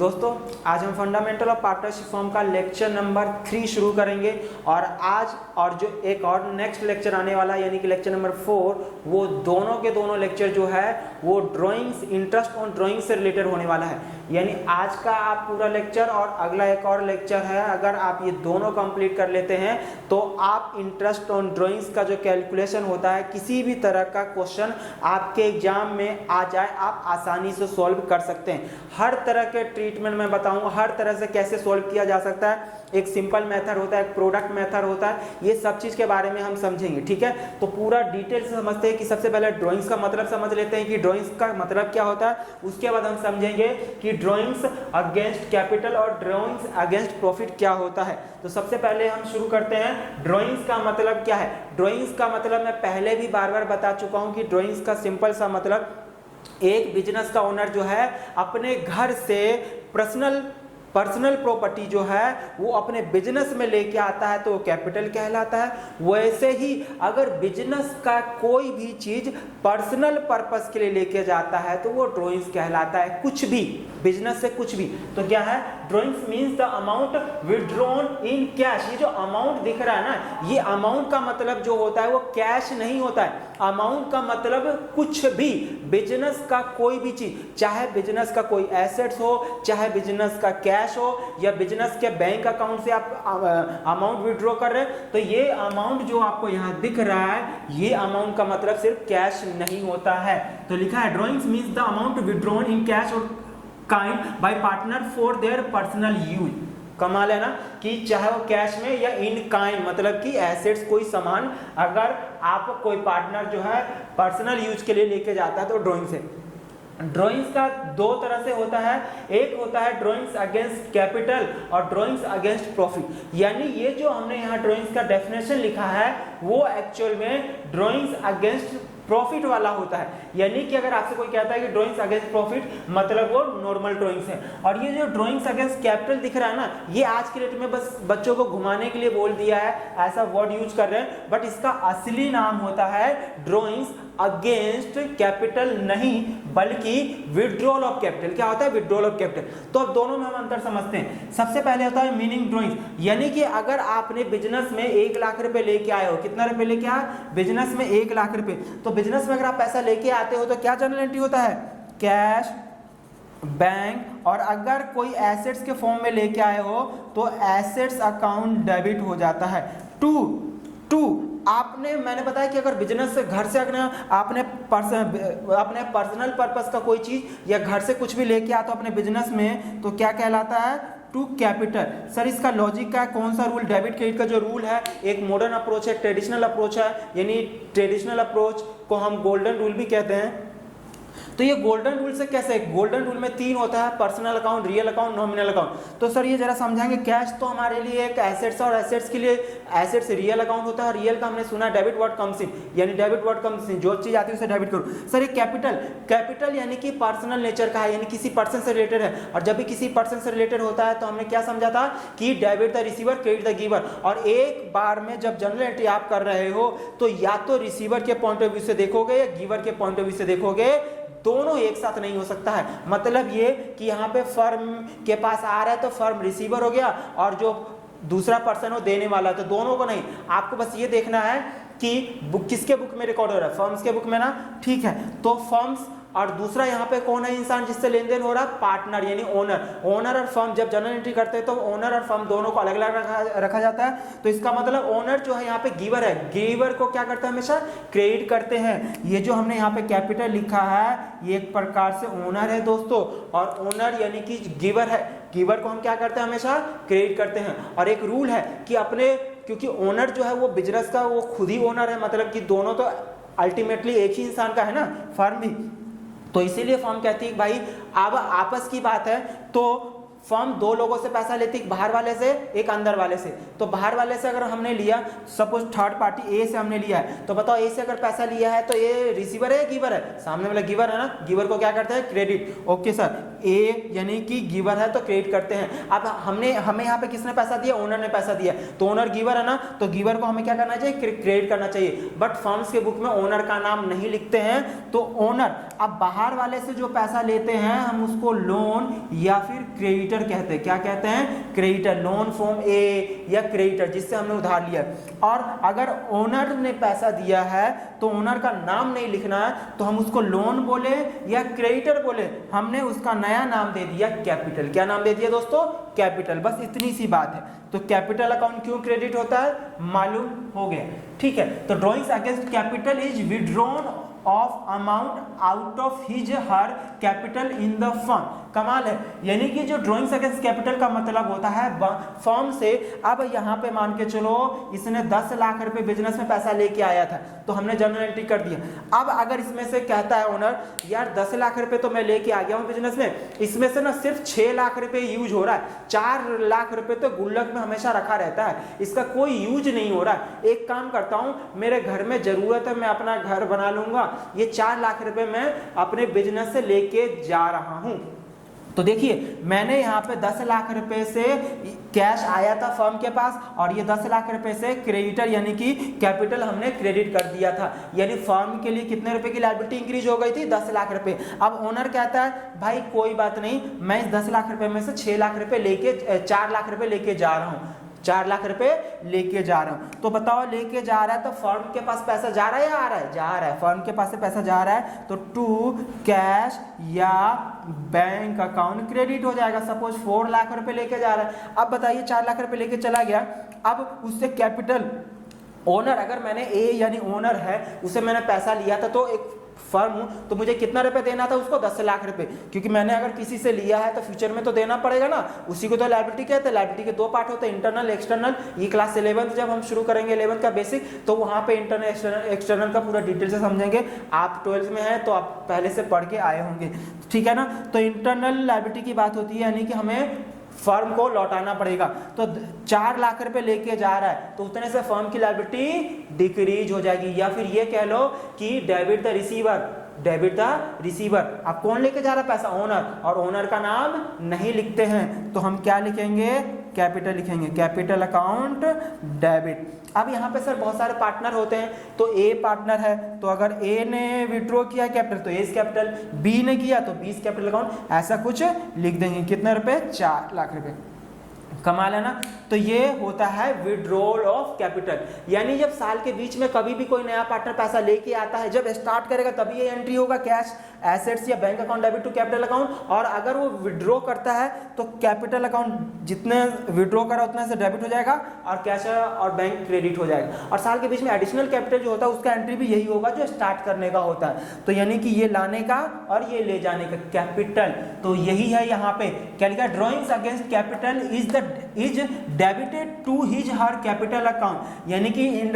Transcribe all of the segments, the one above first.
दोस्तों आज हम फंडामेंटल ऑफ पार्टनरशिप फॉर्म का लेक्चर नंबर 3 शुरू करेंगे और आज और जो एक और नेक्स्ट लेक्चर आने वाला है यानी कि लेक्चर नंबर 4 वो दोनों के दोनों लेक्चर जो है वो ड्राइंग्स इंटरेस्ट ऑन ड्राइंग से रिलेटेड होने वाला है। यानी आज का आप पूरा लेक्चर और अगला एक और लेक्चर है, अगर आप ये दोनों कंप्लीट कर लेते हैं तो आप इंटरेस्ट ऑन ड्राइंग्स का जो कैलकुलेशन होता है किसी भी तरह का क्वेश्चन आपके एग्जाम में आ जाए आप आसानी से सॉल्व कर सकते हैं। हर तरह के ट्रीटमेंट मैं बताऊंगा, हर तरह से कैसे सॉल्व किया जा सकता है। एक सिंपल मेथड होता है, एक प्रोडक्ट मेथड होता है, ये सब चीज के बारे में हम समझेंगे। ठीक है, तो पूरा डिटेल से समझते हैं कि सबसे पहले ड्राइंग्स का मतलब समझ लेते हैं कि ड्राइंग्स का मतलब क्या होता है। उसके बाद हम समझेंगे कि ड्राइंग्स अगेंस्ट कैपिटल और ड्राइंग्स अगेंस्ट प्रॉफिट क्या होता है। तो सबसे पहले हम शुरू करते हैं ड्राइंग्स का मतलब क्या है। ड्राइंग्स का मतलब मैं पहले भी बार बार बता चुका हूं कि ड्राइंग्स का सिंपल सा मतलब एक बिजनेस का ओनर जो है अपने घर से पर्सनल प्रॉपर्टी जो है वो अपने बिजनेस में लेके आता है तो वो कैपिटल कहलाता है। वैसे ही अगर बिजनेस का कोई भी चीज पर्सनल पर्पस के लिए लेके जाता है तो वो ड्राइंग्स कहलाता है। कुछ भी बिजनेस से कुछ भी तो क्या है, drawings means the amount withdrawn in cash. ये जो अमाउंट दिख रहा है ना, ये अमाउंट का मतलब जो होता है वो कैश नहीं होता है। अमाउंट का मतलब कुछ भी बिजनेस का कोई भी चीज, चाहे बिजनेस का कोई एसेट्स हो, चाहे बिजनेस का कैश हो या बिजनेस के बैंक अकाउंट से आप अमाउंट विड्रॉ कर रहे हैं, तो ये अमाउंट जो आपको यहाँ दिख रहा है ये अमाउंट का मतलब सिर्फ कैश नहीं होता है। तो लिखा है drawings means the amount withdrawn in cash or kind by partner for their personal use. कमाल है ना कि चाहे वो कैश में या इन काइंड मतलब कि एसेट्स कोई सामान अगर आप कोई पार्टनर जो है पर्सनल यूज के लिए लेके जाता है तो ड्राइंग्स है। ड्राइंग्स का दो तरह से होता है, एक होता है ड्राइंग्स अगेंस्ट कैपिटल और ड्राइंग्स अगेंस्ट प्रॉफिट। यानी ये जो हमने यहाँ ड्राइंग्स का डेफिनेशन लिखा है वो एक्चुअल में ड्राइंग्स अगेंस्ट प्रॉफिट वाला होता है। यानी कि अगर आपसे कोई कहता है कि ड्राइंग्स अगेंस्ट प्रॉफिट मतलब वो नॉर्मल ड्राइंग्स है। और ये जो ड्राइंग्स अगेंस्ट कैपिटल दिख रहा है ना, ये आज के डेट में बस बच्चों को घुमाने के लिए बोल दिया है, ऐसा वर्ड यूज कर रहे हैं, बट इसका असली नाम होता है ड्राइंग्स अगेंस्ट कैपिटल नहीं बल्कि विड्रॉल ऑफ कैपिटल। क्या होता है? Withdrawal of capital. तो अब दोनों में हम अंतर समझते हैं। सबसे पहले होता है मीनिंग ड्राइंग्स, यानी कि अगर आपने बिजनेस में 1 लाख रुपए लेके आए हो, कितना रुपए लेके आए? बिजनेस में 1 लाख रुपए। तो बिजनेस में अगर आप पैसा लेके आते हो तो क्या जनरल एंट्री होता है? कैश, बैंक, और अगर कोई एसेट्स के फॉर्म में लेके आए हो तो एसेट्स अकाउंट डेबिट हो जाता है। टू आपने मैंने बताया कि अगर बिजनेस से घर से अगर आपने अपने पर्सनल पर्पस का कोई चीज या घर से कुछ भी लेके आता हो अपने बिजनेस में तो क्या कहलाता है? To capital. सर इसका लॉजिक क्या है? कौन सा रूल? डेबिट क्रेडिट का जो रूल है, एक मॉडर्न अप्रोच है, ट्रेडिशनल अप्रोच है। यानी ट्रेडिशनल अप्रोच को हम गोल्डन रूल भी कहते हैं। तो ये गोल्डन रूल से कैसे? गोल्डन रूल में 3 होता है, personal account, real account, nominal account. तो सर ये जरा समझाएंगे। कैश तो हमारे लिए एक एसेट्स और एसेट्स के लिए एसेट्स रियल अकाउंट होता है। रियल का हमने सुना डेबिट वर्ड कम्स इन, यानी डेबिट वर्ड कम्स इन, जो चीज आती है उसे डेबिट करो। सर ये कैपिटल यानी कि पर्सनल नेचर का है, यानी किसी पर्सन से रिलेटेड है। और जब भी किसी पर्सन से रिलेटेड होता है तो हमने क्या समझा था कि debit the receiver, credit the giver. और एक बार में जब जनरल एंट्री आप कर रहे हो तो या तो रिसीवर के पॉइंट ऑफ व्यू से देखोगे या गिवर के पॉइंट ऑफ व्यू से देखोगे, दोनों एक साथ नहीं हो सकता है। मतलब ये कि यहाँ पे फर्म के पास आ रहा है तो फर्म रिसीवर हो गया और जो दूसरा पर्सन हो देने वाला, तो दोनों को नहीं। आपको बस ये देखना है कि बुक किसके बुक में रिकॉर्ड हो रहा है? फर्म्स के बुक में ना। ठीक है, तो फर्म्स और दूसरा यहाँ पे कौन है इंसान जिससे लेन देन हो रहा है? पार्टनर यानी ओनर और फर्म जब जनरल एंट्री करते हैं तो ओनर और फर्म दोनों को अलग अलग रखा जाता है। तो इसका मतलब ओनर जो है यहाँ पे गिवर है, गिवर को क्या करते हैं? हमेशा क्रेडिट करते हैं। ये जो हमने यहाँ पे कैपिटल लिखा है ये एक प्रकार से ओनर है दोस्तों, और ओनर यानी कि गिवर है, गिवर को हम क्या करते हैं? हमेशा क्रेडिट करते हैं। और एक रूल है कि अपने, क्योंकि ओनर जो है वो बिजनेस का वो खुद ही ओनर है, मतलब कि दोनों तो अल्टीमेटली एक ही इंसान का है ना, फर्म भी। तो इसीलिए फर्म कहती है भाई अब आपस की बात है तो फर्म दो लोगों से पैसा लेती, एक बाहर वाले से एक अंदर वाले से। तो बाहर वाले से अगर हमने लिया, सपोज थर्ड पार्टी ए से हमने लिया है, तो बताओ ए से अगर पैसा लिया है तो ये रिसीवर है या गिवर है? सामने वाला गिवर है ना, गिवर को क्या करते हैं? क्रेडिट। ओके सर, ए यानी कि गिवर है तो क्रेडिट करते हैं। अब हमें यहाँ पे किसने पैसा दिया? ओनर ने पैसा दिया, तो ओनर गिवर है ना, तो गिवर को हमें क्या करना चाहिए? क्रेडिट करना चाहिए। बट फर्म्स के बुक में ओनर का नाम नहीं लिखते हैं, तो ओनर, अब बाहर वाले से जो पैसा लेते हैं हम उसको लोन या फिर क्रेडिटर कहते हैं। क्या कहते हैं? क्रेडिटर। लोन फ्रॉम ए या क्रेडिटर, जिससे हमने उधार लिया। और अगर ओनर ने पैसा दिया है तो ओनर का नाम नहीं लिखना है, तो हम उसको लोन बोले या क्रेडिटर बोले, हमने उसका नया नाम दे दिया कैपिटल। क्या नाम दे दिया दोस्तों? कैपिटल। बस इतनी सी बात है। तो कैपिटल अकाउंट क्यों क्रेडिट होता है मालूम हो गया, ठीक है। तो drawings against capital is withdrawn of amount out of his her capital in the firm. कमाल है, यानी कि जो ड्रॉइंग्स अगेंस्ट कैपिटल का मतलब होता है फर्म से। अब यहाँ पे मान के चलो इसने 10 लाख रुपए बिजनेस में पैसा लेके आया था, तो हमने जर्नल एंट्री कर दिया। अब अगर इसमें से कहता है ओनर, यार 10 लाख रुपए तो मैं लेके आ गया हूँ बिजनेस में, इसमें से ना सिर्फ 6 लाख रुपए यूज हो रहा है, 4 लाख रुपए तो गुल्लक में हमेशा रखा रहता है, इसका कोई यूज नहीं हो रहा है। एक काम करता हूँ, मेरे घर में जरूरत है, मैं अपना घर बना लूंगा, ये 4 लाख रुपए मैं अपने बिजनेस से लेके जा रहा हूं। तो देखिए मैंने यहाँ पे 10 लाख रुपए से कैश आया था फर्म के पास, और ये 10 लाख रुपए से क्रेडिटर यानी कि कैपिटल हमने क्रेडिट कर दिया था। यानी फर्म के लिए कितने रुपए की लायबिलिटी इंक्रीज हो गई थी? 10 लाख रुपए। अब ओनर कहता है भाई कोई बात नहीं, मैं इस 10 लाख रुपए में से 6 लाख रुपए लेके 4 लाख रुपए लेके जा रहा हूँ, 4 लाख रुपए लेके जा रहा हूं। तो बताओ लेके जा रहा है तो फर्म के पास पैसा जा रहा है या आ रहा है? जा रहा है। फर्म के पास से पैसा जा रहा है तो टू कैश या बैंक अकाउंट क्रेडिट हो जाएगा। सपोज 4 लाख रुपए लेके जा रहा है, अब बताइए 4 लाख रुपए लेके चला गया, अब उससे कैपिटल ओनर, अगर मैंने ए यानी ओनर है उसे मैंने पैसा लिया था, तो एक फर्म हूं तो मुझे कितना रुपए देना था उसको? 10 लाख रुपए। क्योंकि मैंने अगर किसी से लिया है तो फ्यूचर में तो देना पड़ेगा ना, उसी को तो लायबिलिटी कहते हैं। लायबिलिटी के 2 पार्ट होते हैं, इंटरनल एक्सटर्नल। ये क्लास 11th जब हम शुरू करेंगे 11th का बेसिक, तो वहां पे इंटरनल एक्सटर्नल का पूरा डिटेल से समझेंगे। आप 12th में हैं तो आप पहले से पढ़ के आए होंगे, ठीक है ना। तो इंटरनल लायबिलिटी की बात होती है, यानी कि हमें फर्म को लौटाना पड़ेगा। तो 4 लाख रुपए लेके जा रहा है तो उतने से फर्म की लायबिलिटी डिक्रीज हो जाएगी, या फिर ये कह लो कि debit the receiver, debit the receiver. अब कौन लेके जा रहा है पैसा? ओनर। और ओनर का नाम नहीं लिखते हैं तो हम क्या लिखेंगे? कैपिटल लिखेंगे, कैपिटल अकाउंट डेबिट। अब यहाँ पे सर बहुत सारे पार्टनर होते हैं, तो ए पार्टनर है, तो अगर ए ने विड्रॉ किया कैपिटल तो ए कैपिटल, बी ने किया तो बी कैपिटल अकाउंट, ऐसा कुछ लिख देंगे। कितने रुपए? 4 लाख रुपए। कमाल है ना। तो ये होता है विड्रॉल ऑफ कैपिटल, यानी जब साल के बीच में कभी भी कोई नया पार्टनर पैसा लेके आता है, जब स्टार्ट करेगा तभी ये एंट्री होगा, कैश एसेट्स या bank account debit to capital account. और अगर वो विड्रॉ करता है तो कैपिटल अकाउंट जितने विड्रॉ करा उतने से डेबिट हो जाएगा और कैश और बैंक क्रेडिट हो जाएगा। और साल के बीच में एडिशनल कैपिटल जो होता है उसका एंट्री भी यही होगा जो स्टार्ट करने का होता है। तो यानी कि ये लाने का और ये ले जाने का कैपिटल, तो यही है यहाँ पे क्या लिखा? Drawings against capital is debited to his her capital account, यानी कि इन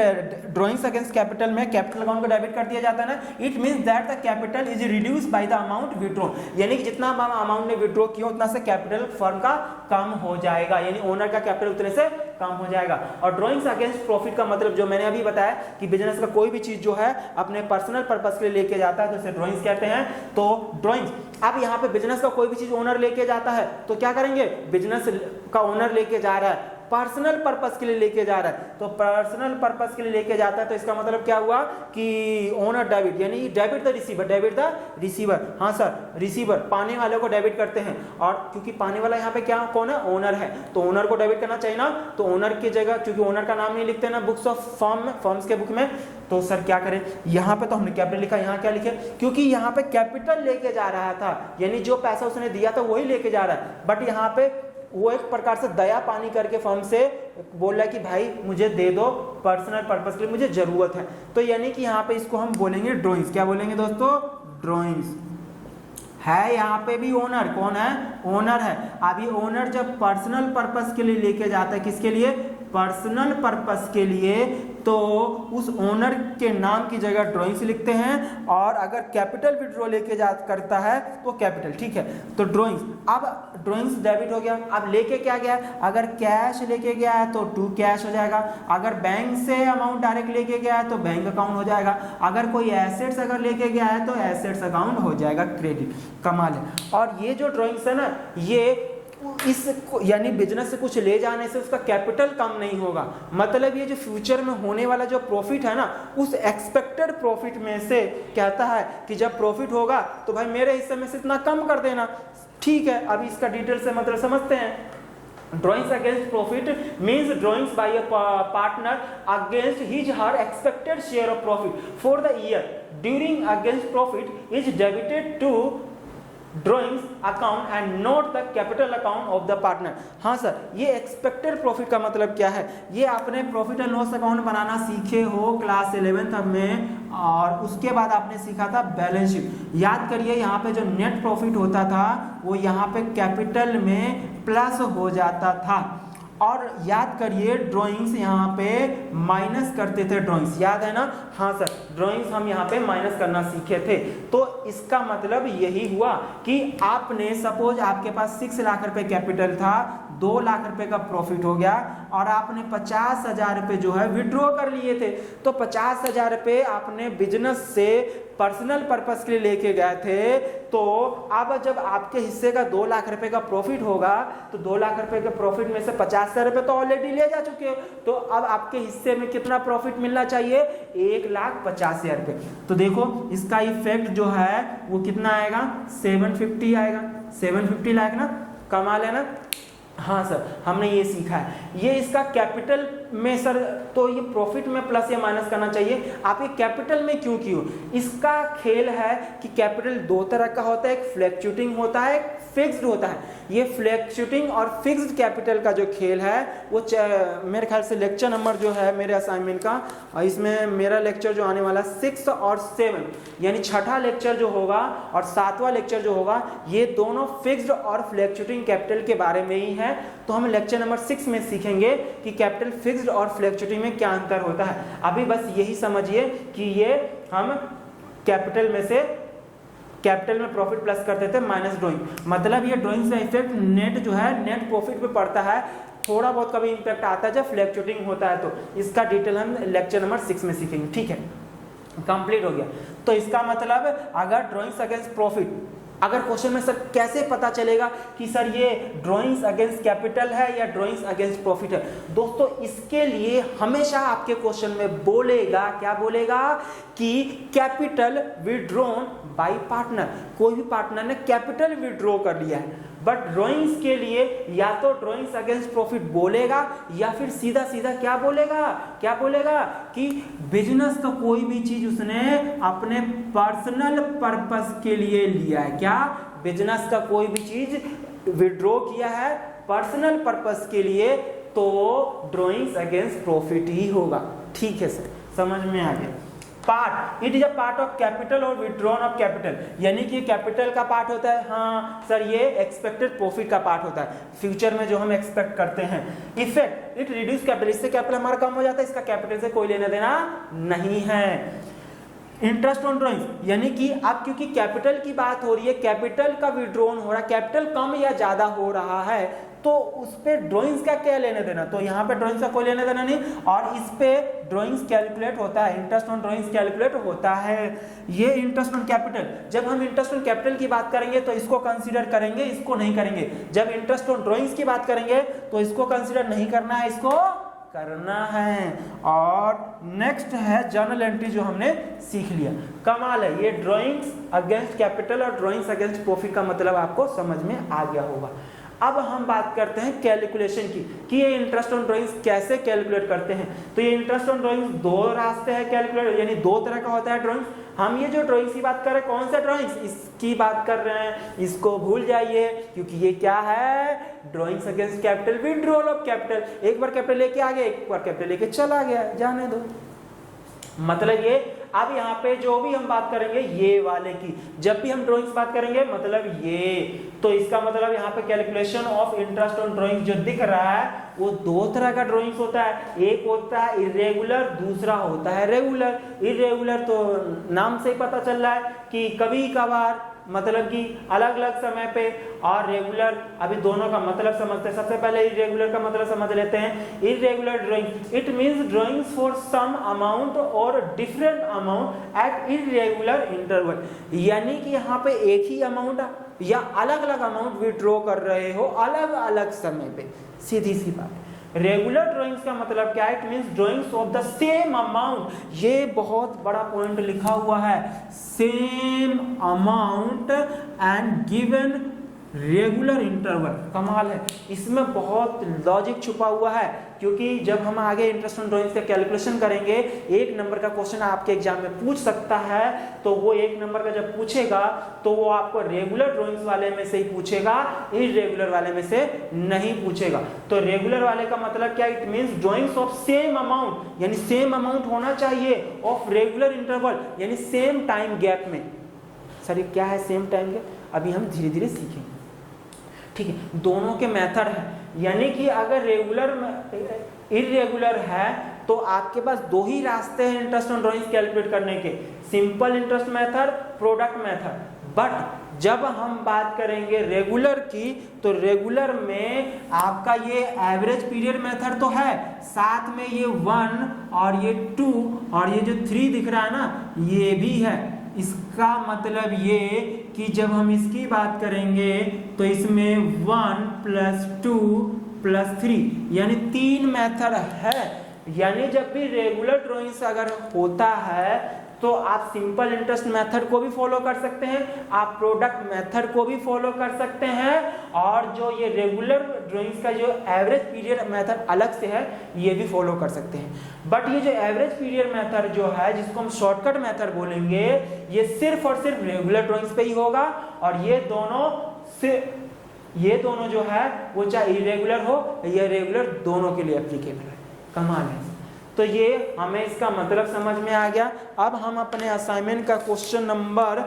ड्रॉइंग्स अगेंस्ट कैपिटल में कैपिटल अकाउंट को डेबिट कर दिया जाता है ना। It means that the capital is reduce by the amount withdraw, यानी कि जितना अमाउंट ने विड्रॉ किया उतना से कैपिटल फर्म का कम हो जाएगा, यानी ओनर का कैपिटल उतने से कम हो जाएगा। और ड्रॉइंग्स अगेंस्ट प्रॉफिट का मतलब जो मैंने अभी बताया कि बिजनेस का कोई भी चीज जो है अपने पर्सनल पर्पस के लिए लेके जाता है तो उसे ड्रॉइंग्स कहते हैं। तो ड्रॉइंग्स, अब यहाँ पे बिजनेस का कोई भी चीज ओनर लेके जाता है तो क्या करेंगे? बिजनेस का ओनर लेके जा रहा है, पर्सनल पर्पस के लिए लेके जा रहा है, तो पर्सनल पर्पस के लिए लेके जाता है तो इसका मतलब क्या हुआ कि ओनर डेबिट, यानी debit the receiver, debit the receiver. हाँ सर, रिसीवर पाने वाले को डेबिट करते हैं, और क्योंकि पाने वाला यहाँ पे क्या कौन है? ओनर है, तो ओनर को डेबिट करना चाहिए ना। तो ओनर की जगह, क्योंकि ओनर का नाम नहीं लिखते ना बुक्स ऑफ फर्म में, फर्म्स के बुक में, तो सर क्या करें? यहाँ पे तो हमने कैपिटल लिखा, यहाँ क्या लिखे? क्योंकि यहाँ पे कैपिटल लेके जा रहा था, यानी जो पैसा उसने दिया था वही लेके जा रहा है, बट यहाँ पे वो एक प्रकार से दया पानी करके फर्म से बोल रहा है कि भाई मुझे दे दो, पर्सनल पर्पस के लिए मुझे जरूरत है। तो यानी कि यहाँ पे इसको हम बोलेंगे ड्रॉइंग्स। क्या बोलेंगे दोस्तों? ड्रॉइंग्स। है यहाँ पे भी ओनर, कौन है? ओनर है। अब ये ओनर जब पर्सनल पर्पस के लिए लेके जाता है, किसके लिए? पर्सनल पर्पस के लिए तो उस ओनर के नाम की जगह ड्राइंग्स लिखते हैं, और अगर कैपिटल विड्रॉ लेके जा करता है तो कैपिटल। ठीक है, तो ड्राइंग्स, अब ड्राइंग्स डेबिट हो गया। अब लेके क्या गया, अगर कैश लेके गया है तो टू कैश हो जाएगा, अगर बैंक से अमाउंट डायरेक्ट लेके गया है तो बैंक अकाउंट हो जाएगा, अगर कोई एसेट्स अगर लेके गया है तो एसेट्स अकाउंट हो जाएगा क्रेडिट। कमाल है। और ये जो ड्राइंग्स है ना, ये इस यानी बिजनेस से कुछ ले जाने से उसका कैपिटल कम नहीं होगा, मतलब ये जो फ्यूचर में होने वाला जो प्रॉफिट है ना, उस एक्सपेक्टेड प्रॉफिट में से कहता है कि जब प्रॉफिट होगा तो भाई मेरे हिस्से में से इतना कम कर देना। ठीक है, अभी इसका डिटेल से मतलब समझते हैं। Drawings against profit means drawings by a partner against his her expected share of profit for the year during against profit is debited to drawings account and not the capital account of the partner. हाँ sir, ये expected profit का मतलब क्या है, ये आपने profit and loss account बनाना सीखे हो क्लास 11th में, और उसके बाद आपने सीखा था बैलेंस शीट। याद करिए, यहाँ पे जो नेट प्रॉफिट होता था वो यहाँ पे कैपिटल में प्लस हो जाता था, और याद करिए ड्राइंग्स यहाँ पे माइनस करते थे। ड्राइंग्स याद है ना? हाँ सर, ड्राइंग्स हम यहाँ पे माइनस करना सीखे थे। तो इसका मतलब यही हुआ कि आपने सपोज आपके पास 6 लाख रुपए कैपिटल था, 2 लाख रुपए का प्रॉफिट हो गया, और आपने 50,000 रुपए जो है विड्रॉ कर लिए थे। तो 50,000 रुपए आपने बिजनेस से पर्सनल पर्पस के लिए लेके गए थे, तो अब जब आपके हिस्से का 2 लाख रुपए का प्रॉफिट होगा तो 2 लाख रुपए के प्रॉफिट में से 50,000 रुपए तो ऑलरेडी ले जा चुके हो, तो अब आपके हिस्से में कितना प्रॉफिट मिलना चाहिए, 1,50,000 रुपए। तो देखो इसका इफेक्ट जो है वो कितना आएगा, 750 आएगा। 750 लाख ना, कमाल है ना? हाँ सर, हमने ये सीखा है। ये इसका कैपिटल में सर, तो ये प्रॉफिट में प्लस या माइनस करना चाहिए। आप ये कैपिटल में क्यों किए? इसका खेल है कि कैपिटल 2 तरह का होता है, एक फ्लैक्चुएटिंग होता है, एक फिक्स्ड होता है। ये फ्लैक्चुएटिंग और फिक्स्ड कैपिटल का जो खेल है वो मेरे ख्याल से लेक्चर नंबर जो है मेरे असाइनमेंट का, इसमें मेरा लेक्चर जो आने वाला 6 और 7 यानी छठा लेक्चर जो होगा और 7वां लेक्चर जो होगा, ये दोनों फिक्स्ड और फ्लैक्चुएटिंग कैपिटल के बारे में ही है। तो हम लेक्चर नंबर 6 में सीखेंगे कि कैपिटल फिक्स्ड और फ्लैक्चुएटिंग में क्या अंतर होता है। अभी बस यही समझिए कि ये हम कैपिटल में से कैपिटल में प्रॉफिट प्लस करते थे माइनस ड्राइंग, मतलब ये ड्राइंग का इफेक्ट नेट जो है नेट प्रॉफिट पे पड़ता है। थोड़ा बहुत कभी इंपैक्ट आता है जब फ्लैक्चुएटिंग होता है, तो इसका डिटेल हम लेक्चर नंबर 6 में सीखेंगे। ठीक है, कंप्लीट हो गया। तो इसका मतलब अगर ड्राइंग्स अगेंस्ट प्रॉफिट, अगर क्वेश्चन में सर कैसे पता चलेगा कि सर ये ड्राइंग्स अगेंस्ट कैपिटल है या ड्राइंग्स अगेंस्ट प्रॉफिट है, दोस्तों इसके लिए हमेशा आपके क्वेश्चन में बोलेगा, क्या बोलेगा कि कैपिटल विड्रॉन बाय पार्टनर। कोई भी पार्टनर ने कैपिटल विड्रॉ कर लिया है, बट ड्राइंग्स के लिए या तो ड्राइंग्स अगेंस्ट प्रॉफिट बोलेगा या फिर सीधा सीधा क्या बोलेगा कि बिजनेस का कोई भी चीज उसने अपने पर्सनल पर्पस के लिए लिया है। क्या? बिजनेस का कोई भी चीज विड्रॉ किया है पर्सनल पर्पस के लिए, तो ड्राइंग्स अगेंस्ट प्रॉफिट ही होगा। ठीक है सर, समझ में आ गया। Part, it is a part of capital और विड्रॉन ऑफ कैपिटल, यानी कि कैपिटल का पार्ट होता है। हाँ सर, ये एक्सपेक्टेड प्रॉफिट का पार्ट होता है, फ्यूचर में जो हम एक्सपेक्ट करते हैं। इफेक्ट, इट रिड्यूस कैपिटल, इससे कैपिटल हमारा कम हो जाता है, इसका कैपिटल से कोई लेना देना नहीं है। इंटरेस्ट ऑन ड्राइंग्स, यानी कि अब क्योंकि कैपिटल की बात हो रही है, कैपिटल का विड्रॉन हो रहा है, कैपिटल कम या ज्यादा हो रहा है, तो उस पे ड्राइंग्स का क्या लेने देना, तो यहाँ पे ड्राइंग्स का कोई लेने देना नहीं, और इस पे ड्राइंग्स कैलकुलेट होता है, इंटरेस्ट ऑन ड्राइंग्स कैलकुलेट होता है। ये इंटरेस्ट ऑन कैपिटल, जब हम इंटरेस्ट ऑन कैपिटल की बात करेंगे तो इसको कंसीडर करेंगे, इसको नहीं करेंगे। जब इंटरेस्ट ऑन ड्राइंग्स की बात करेंगे तो इसको कंसीडर नहीं करना है, इसको करना है। और नेक्स्ट है जर्नल एंट्री, जो हमने सीख लिया। कमाल है, ये ड्राइंग्स अगेंस्ट कैपिटल और ड्राइंग्स अगेंस्ट प्रॉफिट का मतलब आपको समझ में आ गया होगा। अब हम बात करते हैं कैलकुलेशन की, कि ये इंटरेस्ट ऑन ड्राइंग्स कैसे कैलकुलेट करते हैं। तो ये इंटरेस्ट ऑन ड्राइंग्स 2 रास्ते हैं कैलकुलेट, यानी 2 तरह का होता है ड्राइंग्स। हम ये जो ड्राइंग्स की बात कर रहे हैं, कौन सा ड्राइंग्स इसकी बात कर रहे हैं, इसको भूल जाइए, क्योंकि ये क्या है, drawings against capital, withdrawal of capital. एक बार कैपिटल लेके आ गया, एक बार कैपिटल लेके चला गया, जाने दो। मतलब ये अब यहाँ पे जो भी हम बात करेंगे ये वाले की, जब भी हम ड्राइंग्स बात करेंगे मतलब ये, तो इसका मतलब यहाँ पे calculation of interest on drawing जो दिख रहा है वो दो तरह का ड्राइंग्स होता है, एक होता है इरेगुलर, दूसरा होता है रेगुलर। इरेगुलर तो नाम से ही पता चल रहा है कि कभी कभार, मतलब कि अलग अलग समय पे, और रेगुलर अभी दोनों का मतलब समझते हैं। सबसे पहले इरेगुलर का मतलब समझ लेते हैं। Irregular drawing it means drawings for some amount or different amount at irregular interval, यानी कि यहाँ पे एक ही अमाउंट या अलग अलग अमाउंट विड्रॉ कर रहे हो अलग अलग समय पे, सीधी सी बात। रेगुलर ड्राइंग्स का मतलब क्या है? It means drawings of the same amount, ये बहुत बड़ा पॉइंट लिखा हुआ है, same amount and given regular interval. कमाल है, इसमें बहुत लॉजिक छुपा हुआ है, क्योंकि जब हम आगे इंटरेस्ट ऑन ड्राइंग्स का कैलकुलेशन करेंगे, एक नंबर का क्वेश्चन आपके एग्जाम में पूछ सकता है, तो वो एक नंबर का जब पूछेगा तो वो आपको रेगुलर ड्राइंग्स वाले में से ही पूछेगा, इरेगुलर वाले में से नहीं पूछेगा। तो रेगुलर वाले का मतलब क्या? It means drawings of same amount, यानी सेम अमाउंट होना चाहिए, ऑफ रेगुलर इंटरवल यानी सेम टाइम गैप में। सर ये क्या है सेम टाइम गैप? अभी हम धीरे धीरे सीखेंगे, ठीक है। दोनों के मेथड है, यानी कि अगर रेगुलर इरेगुलर है तो आपके पास दो ही रास्ते हैं इंटरेस्ट ऑन ड्राइंग्स कैलकुलेट करने के, simple interest method, product method. But जब हम बात करेंगे रेगुलर की, तो रेगुलर में आपका ये एवरेज पीरियड मेथड तो है, साथ में ये 1 और ये 2 और ये जो 3 दिख रहा है ना, ये भी है। इसका मतलब ये कि जब हम इसकी बात करेंगे तो इसमें 1 + 2 + 3 यानी 3 मेथड है। यानी जब भी रेगुलर ड्राइंग्स अगर होता है तो आप सिंपल इंटरेस्ट मेथड को भी फॉलो कर सकते हैं, आप प्रोडक्ट मेथड को भी फॉलो कर सकते हैं, और जो ये रेगुलर ड्राइंग्स का जो एवरेज पीरियड मेथड अलग से है ये भी फॉलो कर सकते हैं। बट ये जो एवरेज पीरियड मेथड जो है, जिसको हम शॉर्टकट मेथड बोलेंगे, ये सिर्फ और सिर्फ रेगुलर ड्राइंग्स पे ही होगा, और ये दोनों जो है वो चाहे इरेगुलर हो या रेगुलर, दोनों के लिए एप्लीकेबल है। कमाल है। तो ये हमें इसका मतलब समझ में आ गया। अब हम अपने असाइनमेंट का क्वेश्चन नंबर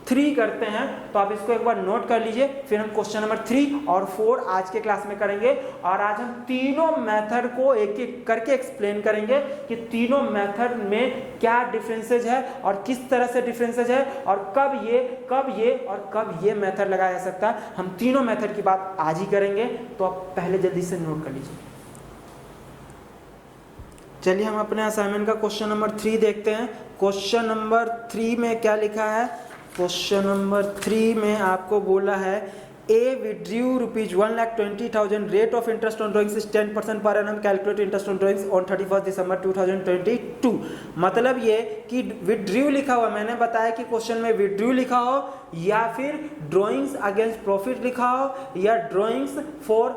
3 करते हैं, तो आप इसको एक बार नोट कर लीजिए, फिर हम क्वेश्चन नंबर 3 और 4 आज के क्लास में करेंगे, और आज हम तीनों मेथड को एक एक करके एक्सप्लेन करेंगे कि तीनों मेथड में क्या डिफरेंसेज है और किस तरह से डिफरेंसेज है, और कब ये और कब ये मेथड लगाया जा सकता है। हम तीनों मेथड की बात आज ही करेंगे, तो आप पहले जल्दी से नोट कर लीजिए। चलिए हम अपने असाइनमेंट का क्वेश्चन नंबर 3 देखते हैं। क्वेश्चन नंबर 3 में क्या लिखा है? क्वेश्चन नंबर 3 में आपको बोला है A withdrew ₹1,20,000, rate of interest on drawings is 10% per annum, calculate interest on drawings on 31st December 2022। मतलब ये कि withdrew लिखा हुआ, मैंने बताया कि क्वेश्चन में withdrew लिखा हो या फिर ड्राइंग्स अगेंस्ट प्रॉफिट लिखा हो या ड्राइंग्स फॉर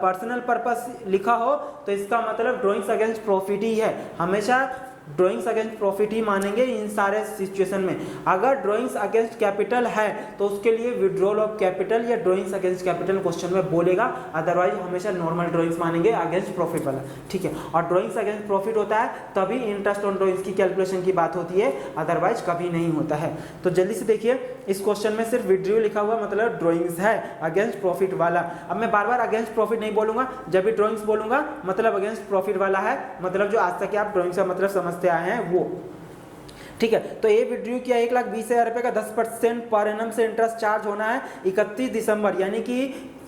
पर्सनल पर्पस लिखा हो, तो इसका मतलब ड्राइंग्स अगेंस्ट प्रॉफिट ही है। हमेशा ड्राइंग्स अगेंस्ट प्रॉफिट ही मानेंगे इन सारे सिचुएशन में। अगर ड्राइंग्स अगेंस्ट कैपिटल है तो उसके लिए विड्रॉल ऑफ कैपिटल या ड्राइंग्स अगेंस्ट कैपिटल क्वेश्चन में बोलेगा, अदरवाइज हमेशा नॉर्मल ड्राइंग्स मानेंगे अगेंस्ट प्रॉफिट वाला, ठीक है। और ड्राइंग्स अगेंस्ट प्रॉफिट होता है तभी इंटरेस्ट ऑन ड्राइंग्स की कैलकुलेशन की बात होती है, अदरवाइज कभी नहीं होता है। तो जल्दी से देखिए, इस क्वेश्चन में सिर्फ विड्रॉ लिखा हुआ, मतलब ड्राइंग्स है अगेंस्ट प्रॉफिट वाला। अब मैं बार बार अगेंस्ट प्रॉफिट नहीं बोलूंगा, जब भी ड्राइंग्स बोलूंगा मतलब अगेंस्ट प्रॉफिट वाला है, मतलब जो आज तक आप ड्राइंग्स का मतलब समझते आए हैं वो, ठीक है। तो ये विड्रॉ किया 1,20,000 रुपये का 10% पर एनम से इंटरेस्ट चार्ज होना है 31 दिसंबर, यानी कि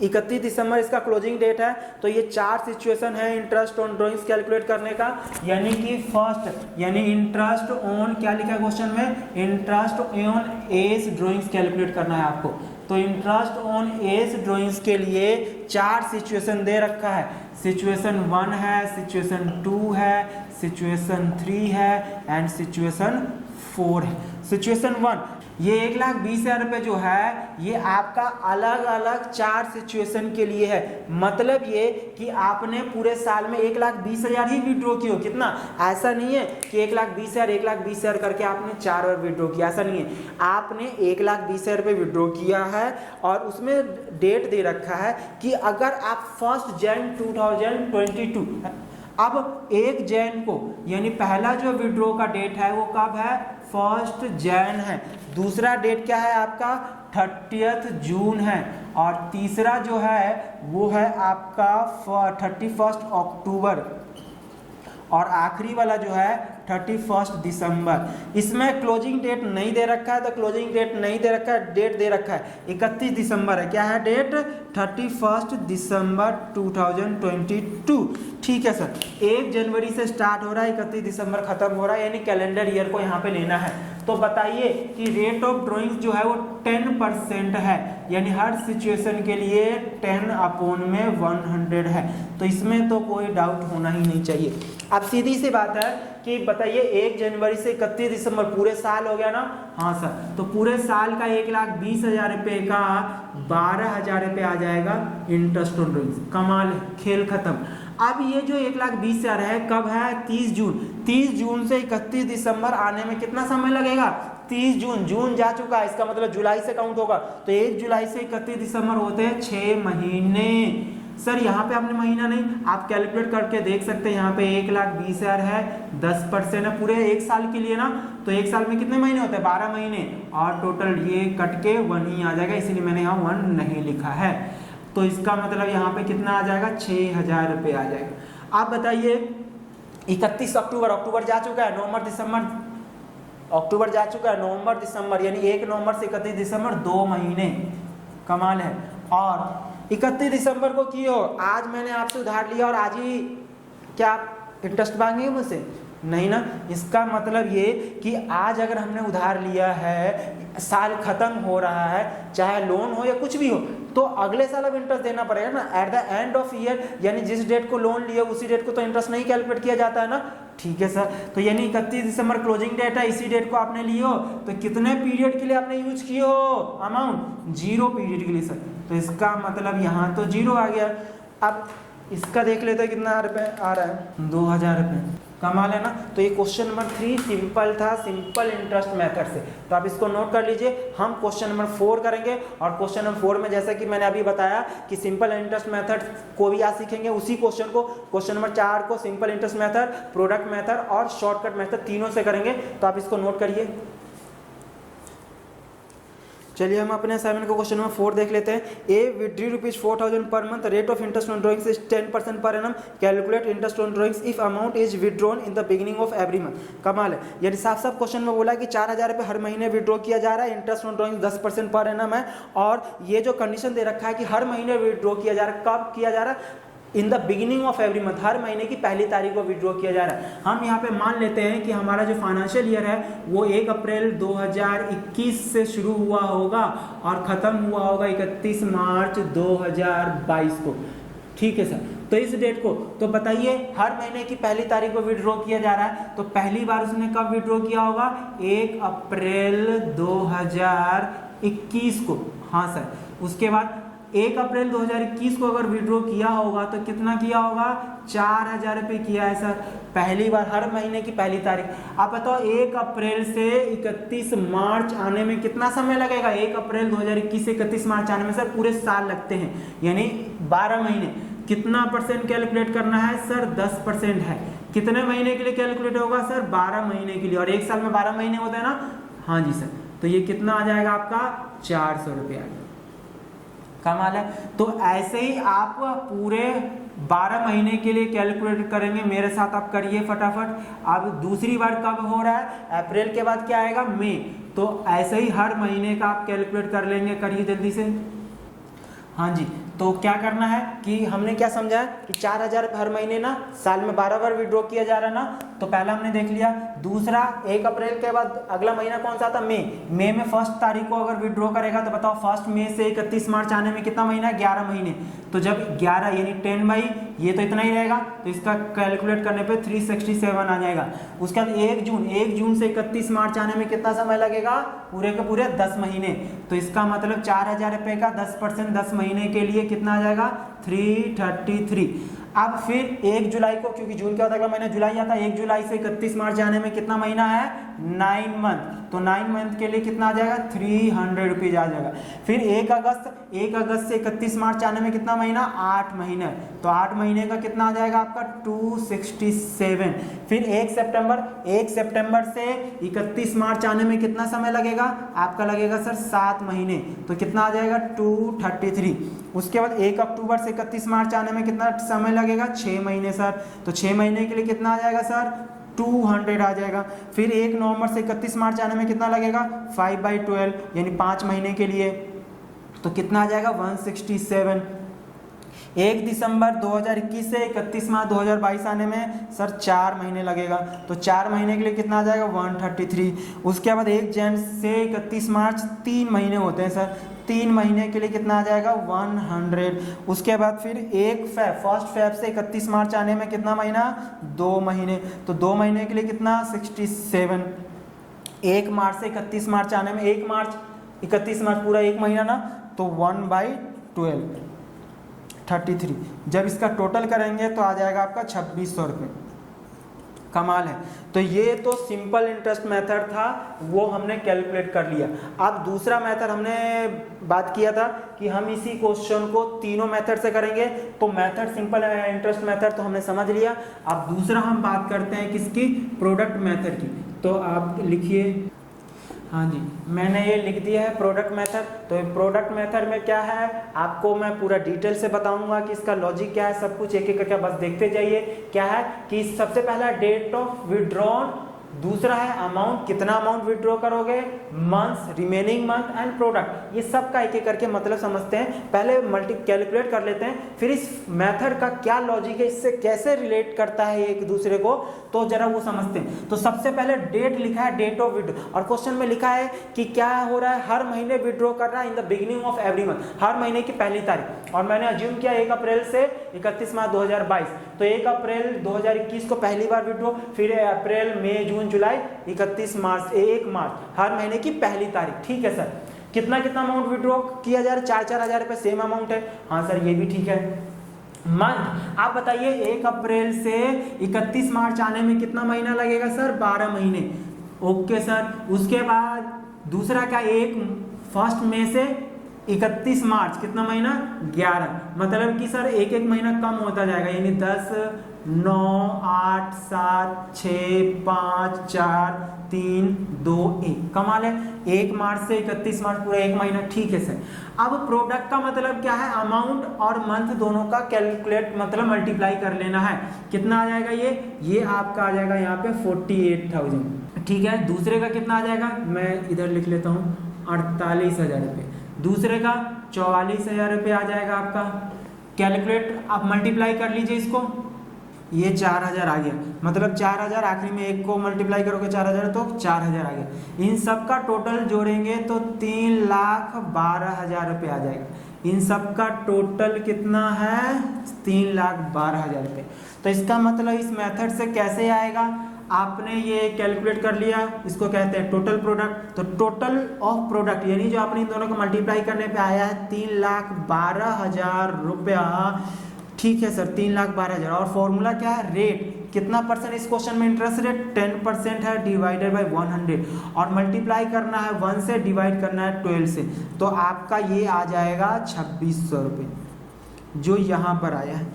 31 दिसंबर इसका क्लोजिंग डेट है। तो ये 4 सिचुएशन है इंटरेस्ट ऑन ड्राइंग्स कैलकुलेट करने का, यानी कि फर्स्ट यानी इंटरेस्ट ऑन, क्या लिखा है क्वेश्चन में, interest on as drawings calculate करना है आपको। तो इंटरेस्ट ऑन एज ड्राइंग्स के लिए 4 सिचुएशन दे रखा है, सिचुएशन 1 है, सिचुएशन 2 है, सिचुएशन 3 है एंड सिचुएशन 4 है। सिचुएशन 1 ये 1,20,000 रुपये जो है ये आपका अलग अलग 4 सिचुएशन के लिए है। मतलब ये कि आपने पूरे साल में 1,20,000 ही विड्रॉ किया, कितना, ऐसा नहीं है कि 1,20,000 1,20,000 करके आपने 4 बार विड्रॉ किया, ऐसा नहीं है। आपने 1,20,000 रुपये विड्रॉ किया है और उसमें डेट दे रखा है कि अगर आप 1 जनवरी 2022 अब 1 जैन को यानी पहला जो विड्रॉ का डेट है वो कब है, 1 जैन है। दूसरा डेट क्या है आपका, 30 जून है। और तीसरा जो है वो है आपका 31 अक्टूबर। और आखिरी वाला जो है 31 दिसंबर। इसमें क्लोजिंग डेट नहीं दे रखा है, तो क्लोजिंग डेट नहीं दे रखा है, डेट दे रखा है 31 दिसंबर है। क्या है डेट, 31 दिसंबर 2022। ठीक है सर, 1 जनवरी से स्टार्ट हो रहा है, 31 दिसंबर खत्म हो रहा है, यानी कैलेंडर ईयर को यहाँ पे लेना है। तो बताइए कि रेट ऑफ ड्रॉइंग जो है वो 10% है, यानी हर सिचुएशन के लिए 10/100 है। तो इसमें तो कोई डाउट होना ही नहीं चाहिए। अब सीधी सी बात है कि बताइए 1 जनवरी से 31 दिसंबर पूरे साल हो गया ना। हाँ सर, तो पूरे साल का 1,20,000 रुपये का 12,000 रुपये आ जाएगा इंटरेस्ट ऑन ड्रॉइंग्स। कमाल, खेल खत्म। अब ये जो 1,20,000 है कब है, 30 जून। 30 जून से 31 दिसंबर आने में कितना समय लगेगा, 30 जून, जून जा चुका है, इसका मतलब जुलाई से काउंट होगा। तो 1 जुलाई से 31 दिसंबर होते हैं 6 महीने। सर यहाँ पे आपने महीना नहीं, आप कैलकुलेट करके देख सकते हैं। यहाँ पे 1,20,000 है, 10% है पूरे 1 साल के लिए ना। तो 1 साल में कितने महीने होते हैं, 12 महीने। और टोटल ये कट के 1 ही आ जाएगा, इसलिए मैंने यहाँ 1 नहीं लिखा है। तो इसका मतलब यहाँ पे कितना आ जाएगा, 6,000 रुपये आ जाएगा। आप बताइए 31 अक्टूबर, अक्टूबर जा चुका है, नवंबर दिसंबर, अक्टूबर जा चुका है, नवंबर दिसंबर, यानी 1 नवंबर से 31 दिसंबर 2 महीने। कमाल है। और 31 दिसंबर को की हो, आज मैंने आपसे उधार लिया और आज ही क्या आप इंटरेस्ट मांगेंगे मुझसे, नहीं ना। इसका मतलब ये कि आज अगर हमने उधार लिया है, साल खत्म हो रहा है, चाहे लोन हो या कुछ भी हो, तो अगले साल अब इंटरेस्ट देना पड़ेगा ना। At the end of year, यानी जिस डेट को लोन लिया उसी डेट को तो इंटरेस्ट नहीं कैलकुलेट किया जाता है ना। ठीक है सर, तो यानी 31 दिसंबर क्लोजिंग डेट है, इसी डेट को आपने लिए हो, तो कितने पीरियड के लिए आपने यूज किए हो अमाउंट, 0 पीरियड के लिए सर। तो इसका मतलब यहाँ तो 0 आ गया। अब इसका देख लेते हैं कितना रुपये आ रहा है, 2,000 रुपये। कमाल है ना। तो ये क्वेश्चन नंबर 3 सिंपल था, सिंपल इंटरेस्ट मेथड से। तो आप इसको नोट कर लीजिए। हम क्वेश्चन नंबर 4 करेंगे, और क्वेश्चन नंबर 4 में जैसा कि मैंने अभी बताया कि सिंपल इंटरेस्ट मेथड को भी आज सीखेंगे, उसी क्वेश्चन को क्वेश्चन नंबर 4 को simple interest method, product method और शॉर्टकट मेथड तीनों से करेंगे। तो आप इसको नोट करिए। चलिए हम अपने असाइनमेंट को क्वेश्चन नंबर 4 देख लेते हैं। ए withdrew ₹4,000 per month, rate of interest on drawings is 10% per annum, calculate interest on drawings if amount is withdrawn in the beginning of every month. कमाल है, यानी साफ साफ क्वेश्चन में बोला कि 4,000 रुपये हर महीने विड्रॉ किया जा रहा है, interest on drawings 10% per annum है। और ये जो कंडीशन दे रखा है कि हर महीने विड्रॉ किया जा रहा है, कब किया जा रहा है, in the beginning of every month, हर महीने की पहली तारीख को विड्रॉ किया जा रहा है। हम यहाँ पे मान लेते हैं कि हमारा जो फाइनेंशियल ईयर है वो 1 अप्रैल 2021 से शुरू हुआ होगा और ख़त्म हुआ होगा 31 मार्च 2022 को। ठीक है सर, तो इस डेट को तो बताइए हर महीने की पहली तारीख को विड्रॉ किया जा रहा है, तो पहली बार उसने कब विड्रॉ किया होगा, 1 अप्रैल 2021 को। हाँ सर, उसके बाद 1 अप्रैल 2021 को अगर विड्रॉ किया होगा तो कितना किया होगा, 4,000 रुपये किया है सर, पहली बार हर महीने की पहली तारीख। आप बताओ 1 अप्रैल से 31 मार्च आने में कितना समय लगेगा, 1 अप्रैल 2021 से 31 मार्च आने में सर पूरे साल लगते हैं, यानी 12 महीने। कितना परसेंट कैलकुलेट करना है सर, 10% है। कितने महीने के लिए कैलकुलेट होगा सर, 12 महीने के लिए, और 1 साल में 12 महीने होते हैं ना। हाँ जी सर, तो ये कितना आ जाएगा आपका, 400 रुपये आ जाएगा। कमाल है। तो ऐसे ही आप पूरे 12 महीने के लिए कैलकुलेट करेंगे, मेरे साथ आप करिए फटाफट। अब दूसरी बार कब हो रहा है, अप्रैल के बाद क्या आएगा, मई। तो ऐसे ही हर महीने का आप कैलकुलेट कर लेंगे, करिए जल्दी से। हाँ जी, तो क्या करना है कि हमने क्या समझा है कि 4,000 रुपये हर महीने ना, साल में 12 बार विड्रॉ किया जा रहा है ना। तो पहला हमने देख लिया। दूसरा 1 अप्रैल के बाद अगला महीना कौन सा था, मई। मई में 1 तारीख को अगर विड्रॉ करेगा तो बताओ 1 मई से 31 मार्च आने में कितना महीना, 11 महीने। तो जब 11 यानी 10 मई, ये तो इतना ही रहेगा, तो इसका कैलकुलेट करने पे 367 आ जाएगा। उसके बाद 1 जून से 31 मार्च आने में कितना समय लगेगा, पूरे के पूरे 10 महीने। तो इसका मतलब 4,000 रुपये का 10% 10 महीने के लिए कितना आ जाएगा, 333। अब फिर 1 जुलाई को, क्योंकि जून के बाद अगला महीना जुलाई आता है, 1 जुलाई से 31 मार्च आने में कितना महीना है, 9 मंथ, तो 9 मंथ के लिए कितना आ जाएगा, 300 रुपीज आ जाएगा। फिर 1 अगस्त से 31 मार्च आने में कितना महीना, 8 महीने, तो 8 महीने का कितना आ जाएगा आपका 267। फिर 1 सितंबर से 31 मार्च आने में कितना समय लगेगा आपका, लगेगा सर 7 महीने, तो कितना आ जाएगा 233। उसके बाद 1 अक्टूबर से 31 मार्च आने में कितना समय लगेगा, 6 महीने सर, तो 6 महीने के लिए कितना आ जाएगा सर, 200 आ जाएगा। फिर 1 नवंबर से 31 मार्च आने में कितना लगेगा, 5/12 यानी 5 महीने के लिए, तो कितना आ जाएगा 167। 1 दिसंबर 2021 से 31 मार्च 2022 आने में सर 4 महीने लगेगा, तो 4 महीने के लिए कितना आ जाएगा 133। उसके बाद 1 जनवरी से 31 मार्च 3 महीने होते हैं सर, 3 महीने के लिए कितना आ जाएगा 100। उसके बाद फिर 1 फैब से 31 मार्च आने में कितना महीना, 2 महीने, तो 2 महीने के लिए कितना 67। 1 मार्च से 31 मार्च आने में 31 मार्च पूरा 1 महीना ना, तो 1/12 33। जब इसका टोटल करेंगे तो आ जाएगा आपका 2600 रुपये। कमाल है। तो ये तो सिंपल इंटरेस्ट मेथड था, वो हमने कैलकुलेट कर लिया। अब दूसरा मेथड हमने बात किया था कि हम इसी क्वेश्चन को तीनों मेथड से करेंगे, तो मेथड सिंपल इंटरेस्ट मेथड तो हमने समझ लिया। अब दूसरा हम बात करते हैं किसकी, प्रोडक्ट मेथड की। तो आप लिखिए, हाँ जी मैंने ये लिख दिया है प्रोडक्ट मेथड। तो प्रोडक्ट मेथड में क्या है आपको मैं पूरा डिटेल से बताऊंगा कि इसका लॉजिक क्या है, सब कुछ एक एक करके बस देखते जाइए। क्या है कि सबसे पहला डेट ऑफ विड्रॉन, दूसरा है अमाउंट, कितना अमाउंट विड्रॉ करोगे, months, remaining month and product, ये सब का एक एक करके मतलब समझते हैं। पहले मल्टी कैलकुलेट कर लेते हैं, फिर इस मेथड का क्या लॉजिक है, इससे कैसे रिलेट करता है एक दूसरे को, तो जरा वो समझते हैं। तो सबसे पहले डेट लिखा है, डेट ऑफ विड्रॉ, और क्वेश्चन में लिखा है कि क्या हो रहा है, हर महीने विड्रॉ कर रहा है in the beginning of every month, हर महीने की पहली तारीख। और मैंने अज्यूम किया 1 अप्रैल से 31 मार्च 2022, तो 1 अप्रैल 2021 को पहली बार विड्रॉ, फिर अप्रैल, मई, जून, जुलाई, 31 मार्च, 1 मार्च, हर महीने की पहली तारीख। ठीक है सर, कितना कितना अमाउंट विड्रॉ किया जा रहा है, 4-4 हजार रुपए सेम अमाउंट है। हाँ सर ये भी ठीक है। मंथ आप बताइए 1 अप्रैल से 31 मार्च आने में कितना महीना लगेगा सर, 12 महीने। Okay sir. उसके बाद दूसरा क्या, 1 फर्स्ट मई से 31 मार्च कितना महीना, 11, मतलब कि सर एक एक महीना कम होता जाएगा, यानी 10, 9, 8, 7, 6, 5, 4, 3, 2, 1। कमाल है। 1 मार्च से 31 मार्च पूरा 1 महीना। ठीक है सर। अब प्रोडक्ट का मतलब क्या है, अमाउंट और मंथ दोनों का कैलकुलेट मतलब मल्टीप्लाई कर लेना है। कितना आ जाएगा ये आपका आ जाएगा यहाँ पे 48,000। ठीक है। दूसरे का कितना आ जाएगा, मैं इधर लिख लेता हूँ 48,000 रुपये। दूसरे का 44,000 रुपये आ जाएगा आपका। कैलकुलेट आप मल्टीप्लाई कर लीजिए इसको, ये 4,000 आ गया, मतलब 4,000 आखिरी में एक को मल्टीप्लाई करोगे 4,000 तो 4,000 आ गया। इन सब का टोटल जोड़ेंगे तो 3,12,000 रुपये आ जाएगा। इन सब का टोटल कितना है, 3,12,000 रुपये। तो इसका मतलब इस मेथड से कैसे आएगा, आपने ये कैलकुलेट कर लिया, इसको कहते हैं टोटल प्रोडक्ट। तो टोटल ऑफ प्रोडक्ट यानी जो आपने इन दोनों को मल्टीप्लाई करने पे आया है 3,12,000 रुपया। ठीक है सर, 3,12,000। और फॉर्मूला क्या है, रेट कितना परसेंट इस क्वेश्चन में इंटरेस्ट रेट 10% है, डिवाइडेड बाय 100, और मल्टीप्लाई करना है 1 से, डिवाइड करना है 12 से। तो आपका ये आ जाएगा 2,600 रुपये जो यहाँ पर आया है।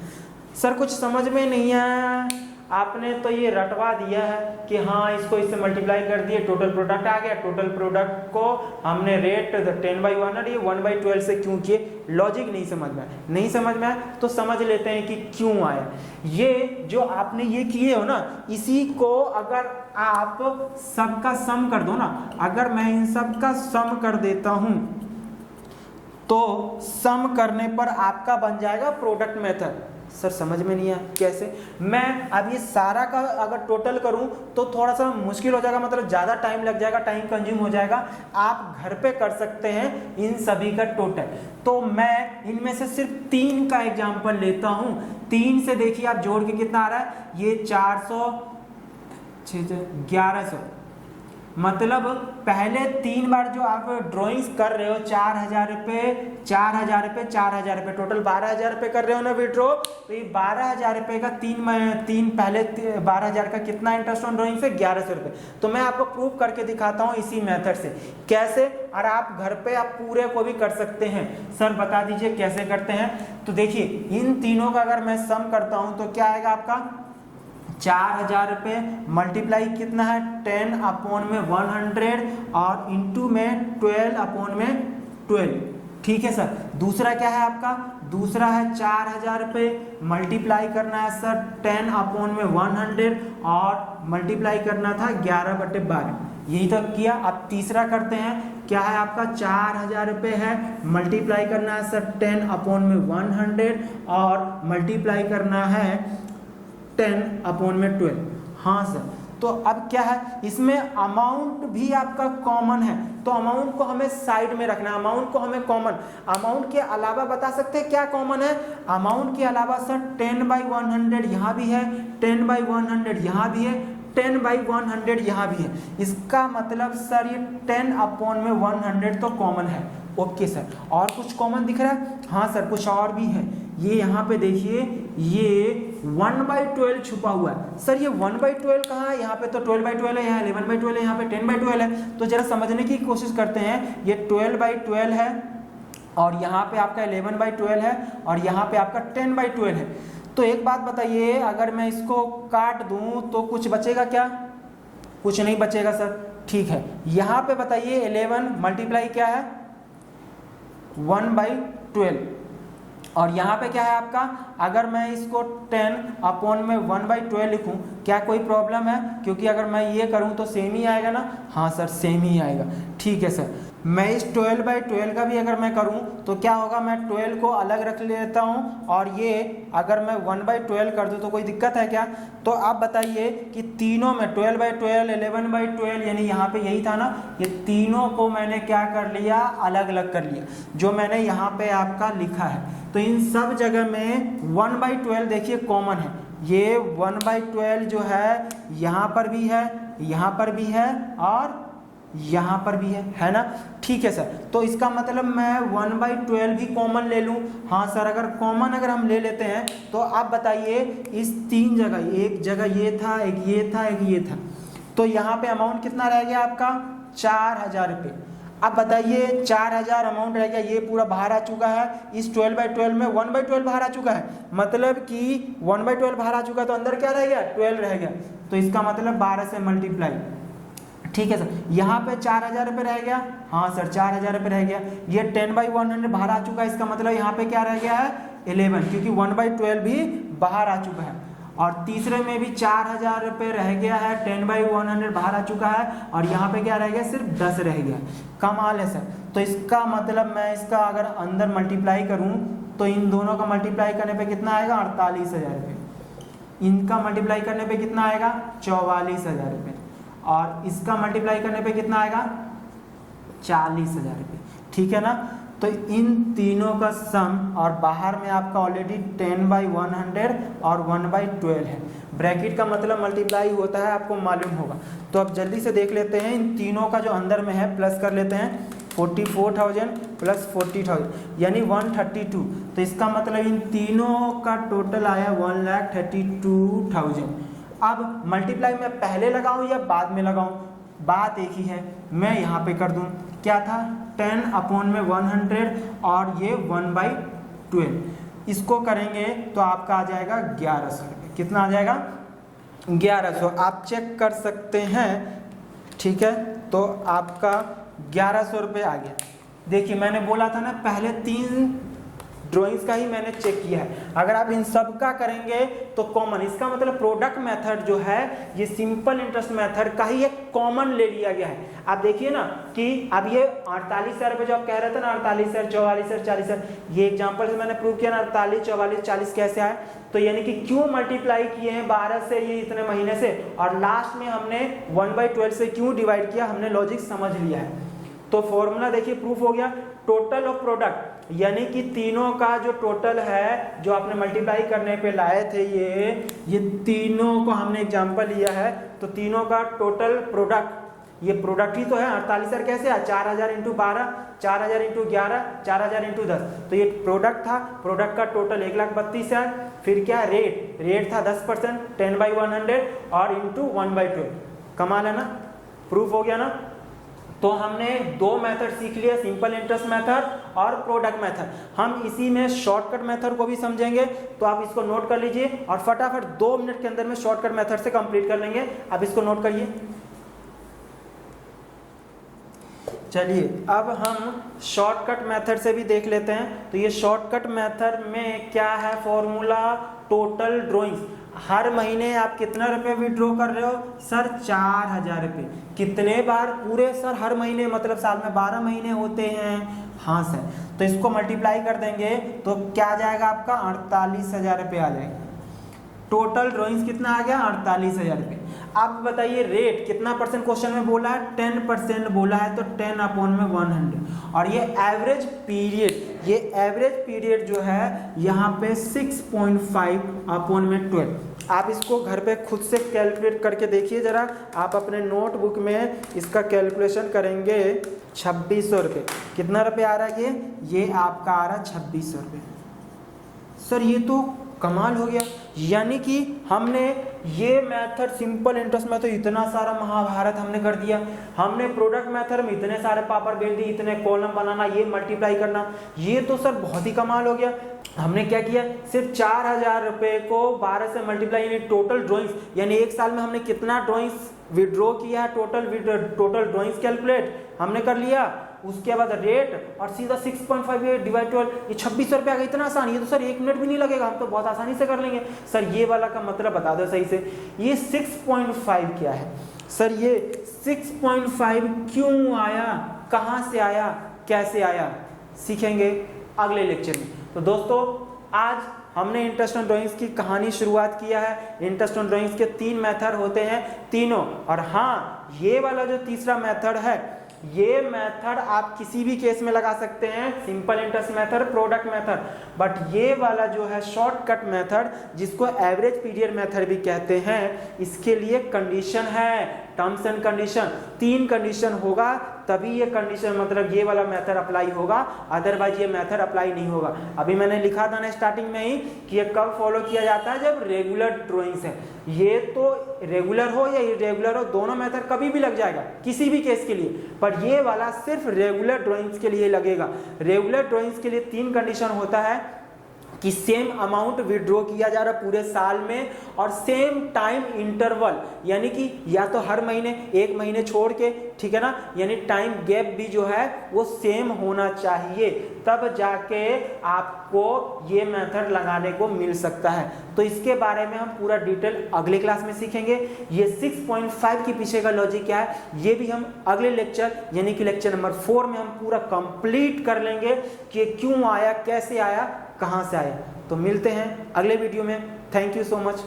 सर कुछ समझ में नहीं आया, आपने तो ये रटवा दिया है कि हाँ इसको इससे मल्टीप्लाई कर दिए, टोटल प्रोडक्ट आ गया। टोटल प्रोडक्ट को हमने रेट 10/100 ये 1/12 से क्यों किए, लॉजिक नहीं समझ में आया। नहीं समझ में आया तो समझ लेते हैं कि क्यों आया। ये जो आपने ये किए हो ना, इसी को अगर आप सबका सम कर दो ना, अगर मैं इन सब का सम कर देता हूं तो सम करने पर आपका बन जाएगा प्रोडक्ट मेथड। सर समझ में नहीं आया कैसे, मैं अब ये सारा का अगर टोटल करूं तो थोड़ा सा मुश्किल हो जाएगा, मतलब ज़्यादा टाइम लग जाएगा, टाइम कंज्यूम हो जाएगा। आप घर पे कर सकते हैं इन सभी का टोटल। तो मैं इनमें से सिर्फ 3 का एग्जांपल लेता हूं। 3 से देखिए आप जोड़ के कितना आ रहा है, ये 400, 1100, मतलब पहले 3 बार जो आप ड्राइंग्स कर रहे हो 4,000 रुपये 4,000 रुपये 4,000 रुपये टोटल 12,000 रुपये कर रहे हो ना विड्रॉ, तो ये 12,000 रुपये का तीन पहले 12,000 का कितना इंटरेस्ट ऑन ड्राइंग से 1,100 रुपये। तो मैं आपको प्रूफ करके दिखाता हूँ इसी मेथड से कैसे, और आप घर पे आप पूरे को भी कर सकते हैं। सर बता दीजिए कैसे करते हैं। तो देखिए इन तीनों का अगर मैं सम करता हूँ तो क्या आएगा आपका 4,000 रुपये मल्टीप्लाई कितना है 10 अपॉन में 100 और इंटू में 12 अपॉन में 12। ठीक है सर। दूसरा क्या है आपका, दूसरा है 4,000 रुपये मल्टीप्लाई करना है सर 10 अपॉन में 100 और मल्टीप्लाई करना था 11/12, यही तो किया। अब तीसरा करते हैं, क्या है आपका 4,000 रुपये है मल्टीप्लाई करना है सर 10 अपॉन में 100 और मल्टीप्लाई करना है 10 अपॉन में 12। हाँ सर। तो अब क्या है इसमें अमाउंट भी आपका कॉमन है, तो अमाउंट को हमें साइड में रखना है, अमाउंट को हमें कॉमन, अमाउंट के अलावा बता सकते हैं क्या कॉमन है। अमाउंट के अलावा सर 10/100 यहाँ भी है, 10/100 यहाँ भी है, 10/100 यहाँ भी है। इसका मतलब सर ये 10 अपॉन में 100 तो कॉमन है। Okay sir. और कुछ कॉमन दिख रहा है? हाँ सर कुछ और भी है। ये यहाँ पे देखिए ये 1/12 छुपा हुआ है। सर ये 1/12 कहाँ है? यहाँ पे तो 12/12 है, यहाँ 11/12 है, यहाँ पे 10/12 है। तो जरा समझने की कोशिश करते हैं। ये 12/12 है और यहाँ पे आपका 11/12 है और यहाँ पे आपका 10/12 है। तो एक बात बताइए, अगर मैं इसको काट दूं तो कुछ बचेगा क्या? कुछ नहीं बचेगा सर। ठीक है। यहाँ पे बताइए 11 मल्टीप्लाई क्या है 1/12 और यहाँ पे क्या है आपका, अगर मैं इसको 10 अपॉन में 1/12 लिखूं क्या कोई प्रॉब्लम है? क्योंकि अगर मैं ये करूं तो सेम ही आएगा ना। हाँ सर सेम ही आएगा। ठीक है सर। मैं इस 12/12 का भी अगर मैं करूं तो क्या होगा, मैं 12 को अलग रख लेता हूं और ये अगर मैं 1/12 कर दूं तो कोई दिक्कत है क्या? तो आप बताइए कि तीनों में 12/12 11/12 यानी यहाँ पे यही था ना, ये तीनों को मैंने क्या कर लिया अलग अलग कर लिया जो मैंने यहाँ पे आपका लिखा है। तो इन सब जगह में 1/12 देखिए कॉमन है। ये 1/12 जो है यहाँ पर भी है, यहाँ पर भी है और यहाँ पर भी है ना। ठीक है सर। तो इसका मतलब मैं 1/12 भी कॉमन ले लूँ। हाँ सर अगर कॉमन अगर हम ले लेते हैं तो आप बताइए इस 3 जगह, एक जगह ये था, एक ये था, एक ये था, तो यहाँ पे अमाउंट कितना रह गया आपका 4,000 रुपये। अब बताइए 4,000 अमाउंट रह गया, ये पूरा बाहर आ चुका है। इस 12/12 में 1/12 बाहर आ चुका है, मतलब कि 1/12 बाहर आ चुका है तो अंदर क्या रह गया 12 रह गया। तो इसका मतलब 12 से मल्टीप्लाई। ठीक है सर। यहाँ पे 4,000 रुपये रह गया। हाँ सर 4,000 रुपये रह गया। ये 10/100 बाहर आ चुका है, इसका मतलब यहाँ पे क्या रह गया है 11, क्योंकि 1/12 भी बाहर आ चुका है। और तीसरे में भी 4,000 रुपये रह गया है, 10/100 बाहर आ चुका है और यहाँ पे क्या रह गया सिर्फ 10 रह गया। कमाल है सर। तो इसका मतलब मैं इसका अगर अंदर मल्टीप्लाई करूँ तो इन दोनों का मल्टीप्लाई करने पे कितना आएगा 48,000 रुपये। इनका मल्टीप्लाई करने पे कितना आएगा 44,000 रुपये और इसका मल्टीप्लाई करने पे कितना आएगा 40,000 रुपये। ठीक है ना। तो इन तीनों का सम और बाहर में आपका ऑलरेडी 10/100 और 1/12 है। ब्रैकेट का मतलब मल्टीप्लाई होता है, आपको मालूम होगा। तो अब जल्दी से देख लेते हैं इन तीनों का जो अंदर में है प्लस कर लेते हैं। 44,000 प्लस 40,000 यानी 132। तो इसका मतलब इन तीनों का टोटल आया 1,32,000। अब मल्टीप्लाई मैं पहले लगाऊं या बाद में लगाऊं, बात एक ही है। मैं यहाँ पे कर दूं, क्या था 10 अपॉन में 100 और ये 1/12, इसको करेंगे तो आपका आ जाएगा 1,100 रुपये। कितना आ जाएगा 1,100। आप चेक कर सकते हैं। ठीक है। तो आपका 1,100 रुपये आ गया। देखिए मैंने बोला था ना पहले 3 ड्राइंग्स का ही मैंने चेक किया है। अगर आप इन सब का करेंगे तो कॉमन, इसका मतलब प्रोडक्ट मेथड जो है ये सिंपल इंटरेस्ट मेथड का ही एक कॉमन ले लिया गया है। आप देखिए ना कि अब ये 48,000 रुपये जो आप कह रहे थे ना 48,000 44,000 40,000, ये एग्जांपल से मैंने प्रूव किया ना 48 44 40 कैसे आए। तो यानी कि क्यों मल्टीप्लाई किए हैं 12 से ये इतने महीने से और लास्ट में हमने 1/12 से क्यों डिवाइड किया, हमने लॉजिक समझ लिया है। तो फॉर्मूला देखिए प्रूफ हो गया। टोटल ऑफ प्रोडक्ट यानी कि तीनों का जो टोटल है जो आपने मल्टीप्लाई करने पे लाए थे ये तीनों को हमने एग्जांपल लिया है। तो तीनों का टोटल प्रोडक्ट ये प्रोडक्ट ही तो है। 48 सर कैसे आया, 4000 इंटू 12, 4000 इंटू 11, 4000 इंटू 10, तो ये प्रोडक्ट था, प्रोडक्ट का टोटल 1,32,000। फिर क्या रेट, रेट था 10%, 10/100 और इंटू 1/12। कमाल है ना, प्रूफ हो गया ना। तो हमने दो मेथड सीख लिया, सिंपल इंटरेस्ट मेथड और प्रोडक्ट मेथड। हम इसी में शॉर्टकट मेथड को भी समझेंगे, तो आप इसको नोट कर लीजिए और फटाफट 2 मिनट के अंदर में शॉर्टकट मेथड से कंप्लीट कर लेंगे। अब इसको नोट करिए। चलिए अब हम शॉर्टकट मेथड से भी देख लेते हैं। तो ये शॉर्टकट मेथड में क्या है फॉर्मूला, टोटल ड्रॉइंग्स। हर महीने आप कितना रुपए विड्रॉ कर रहे हो सर, 4000 रुपये। कितने बार पूरे सर, हर महीने मतलब साल में 12 महीने होते हैं। हाँ सर, तो इसको मल्टीप्लाई कर देंगे तो क्या आ जाएगा आपका, 48,000 रुपये आ जाएगा। टोटल ड्रॉइंग्स कितना आ गया, 48,000 रुपये। आप बताइए रेट कितना परसेंट क्वेश्चन में बोला है, 10% बोला है, तो 10/100। और ये एवरेज पीरियड, ये एवरेज पीरियड जो है यहाँ पे 6.5/12। आप इसको घर पे खुद से कैलकुलेट करके देखिए जरा। आप अपने नोटबुक में इसका कैलकुलेशन करेंगे। 2600 रुपये, कितना रुपये आ रहा है ये आपका आ रहा है 2600 रुपये। सर ये तो कमाल हो गया। यानी कि हमने ये मेथड, सिंपल इंटरेस्ट मेथड, इतना सारा महाभारत हमने कर दिया। हमने प्रोडक्ट मेथड में इतने सारे पापड़ बेल दिए, इतने कॉलम बनाना, ये मल्टीप्लाई करना, ये तो सर बहुत ही कमाल हो गया। हमने क्या किया, सिर्फ 4000 रुपये को 12 से मल्टीप्लाई, यानी टोटल ड्रॉइंग्स, यानी एक साल में हमने कितना ड्रॉइंग्स विड्रॉ किया है, टोटल ड्रॉइंग्स कैलकुलेट हमने कर लिया। उसके बाद रेट और सीधा 6.5 डिवाइड 12, ये 2600 रुपये आ गया। इतना आसान, ये तो सर 1 मिनट भी नहीं लगेगा, हम तो बहुत आसानी से कर लेंगे। सर ये वाला का मतलब बता दो सही से, ये 6.5 क्या है सर, ये 6.5 क्यों आया, कहाँ से आया, कैसे आया, सीखेंगे अगले लेक्चर में। तो दोस्तों आज हमने इंटरेस्ट ऑन ड्राइंग्स की कहानी शुरुआत किया है। इंटरेस्ट ऑन ड्राइंग्स के 3 मेथड होते हैं तीनों, और हाँ ये वाला जो तीसरा मेथड है, ये मेथड आप किसी भी केस में लगा सकते हैं, simple interest method, product method. But ये वाला जो है शॉर्टकट मेथड, जिसको एवरेज पीरियड मेथड भी कहते हैं, इसके लिए कंडीशन है, टर्म्स एंड कंडीशन। 3 कंडीशन होगा तभी ये कंडीशन, मतलब ये वाला मेथड अप्लाई होगा, अदरवाइज ये मेथड अप्लाई नहीं होगा। अभी मैंने लिखा था ना स्टार्टिंग में ही कि ये कब फॉलो किया जाता है, जब रेगुलर ड्राइंग्स है। ये तो रेगुलर हो या इरेगुलर हो, दोनों मेथड कभी भी लग जाएगा किसी भी केस के लिए, पर ये वाला सिर्फ रेगुलर ड्राइंग्स के लिए लगेगा। रेगुलर ड्राइंग्स के लिए 3 कंडीशन होता है कि सेम अमाउंट विड्रॉ किया जा रहा पूरे साल में, और सेम टाइम इंटरवल, यानी कि या तो हर महीने, 1 महीने छोड़ के, ठीक है ना, यानी टाइम गैप भी जो है वो सेम होना चाहिए, तब जाके आपको ये मेथड लगाने को मिल सकता है। तो इसके बारे में हम पूरा डिटेल अगले क्लास में सीखेंगे। ये 6.5 के पीछे का लॉजिक क्या है, ये भी हम अगले लेक्चर यानी कि लेक्चर नंबर 4 में हम पूरा कंप्लीट कर लेंगे कि क्यों आया, कैसे आया, कहां से आया। तो मिलते हैं अगले वीडियो में। Thank you so much.